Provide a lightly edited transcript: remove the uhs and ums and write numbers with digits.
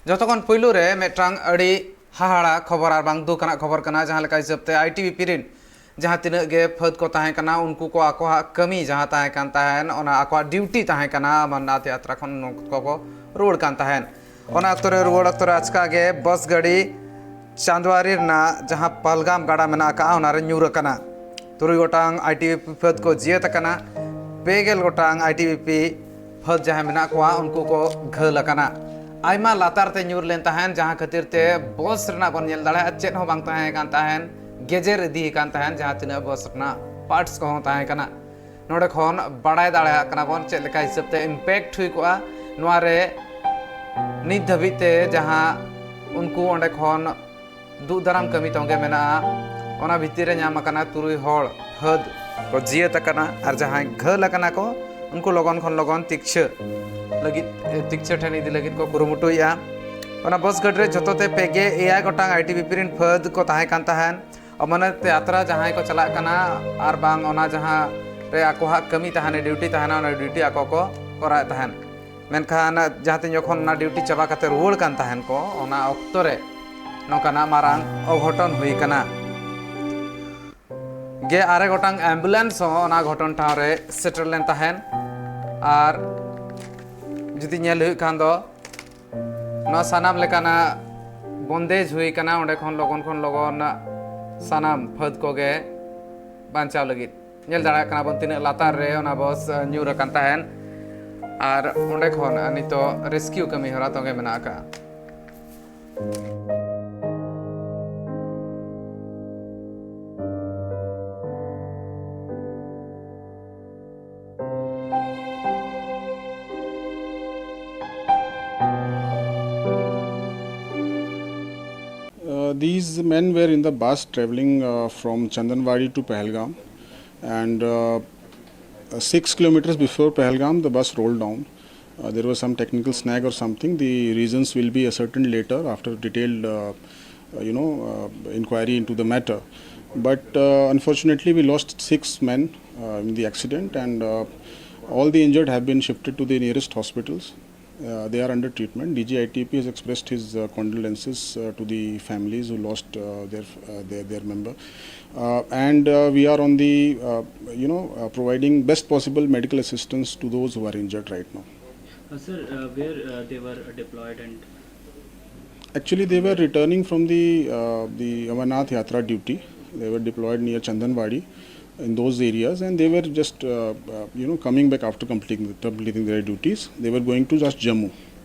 जतखन पुलू रे मेटांग अड़ी हाहाड़ा खबर और बांग दुखना खबर कना जहां लेका हिसाबते आईटीबीपी रिन जहां तिना गे फद को ताहे कना उनको को आको कमी जहां ताहे कान ताहेन ओना आको ड्यूटी ताहे कना अमरनाथ यात्रा खन को रोड कान ताहेन ओना अक्तरे रोड अक्तरे आचका गे बस गाड़ी चांदवारी ना जहां पहलगाम गाड़ा मेना का ओना रे न्यूर कना तुरुई गोटांग आईटीबीपी फद को जियत कना पेगेल गोटांग आईटीबीपी फद जहां मेना को उनको को घल कना आयमा लातार ते न्यूर लेन ताहेन जहां खातिर ते बस रना बन नेल दाड़ा चेत हो बांग ताहे कान ताहेन गेजेर इदी कान ताहेन जहां तिना बस रना पार्ट्स को ताहे कना नोडे खन बड़ाय दाड़ा कना बन चेत लेका हिसाब ते इम्पैक्ट हुई कोआ नोआ रे नित धबिते जहां उनको ओंडे खन दु दाराम कमी तोंगे मेना ओना भितिर रे न्याम कना तुरुई होड़ हद को जियत कना और जहां घल कना को उनको लगन खन लगन तिक्ष लगित तिक्ष ठन इदी लगित को कुरुमुटुया ओना बस गड रे जतोते पेगे एया गोटांग आईटीबीपी रिन फद को ताहे कान ताहेन अमरनाथ यात्रा जहां को चला कना आर बांग ओना जहां रे आको हा कमी ताहाने ड्यूटी ताहाना ओना ड्यूटी आको को करा ताहेन मेनखान जहां तिन जखन ना ड्यूटी चाबा काते रुवाड़ कान ताहेन को ओना ऑक्तो रे नोकाना मारांग अघटन हुई कना गे आरे गोटांग एम्बुलेंस हो ओना घटन ठाव रे सेटल लेन ताहेन आर जुदी नेल हुई खान दो न सानाम लेकाना बंदेज हुई कना ओंडे खन लगन सानाम फद को गे बांचाव लगित नेल दाड़ा कना बन तिना लातार रे ओना बस न्यूर कान ताहेन आर ओंडे खन नितो रेस्क्यू कमी हरा तोगे मेना का These men were in the bus traveling from Chandanwadi to Pahalgam, and 6 kilometers before Pahalgam the bus rolled down. There was some technical snag or something. The reasons will be ascertained later after detailed inquiry into the matter. But unfortunately we lost 6 men in the accident, and all the injured have been shifted to the nearest hospitals. They are under treatment. DG Itbp has expressed his condolences to the families who lost their member, and we are on the providing best possible medical assistance to those who are injured right now. Sir, where they were deployed and Actually, they were returning from the Amarnath Yatra duty. They were deployed near Chandanwadi in those areas, and they were just coming back after completing their duties. They were going to just Jammu.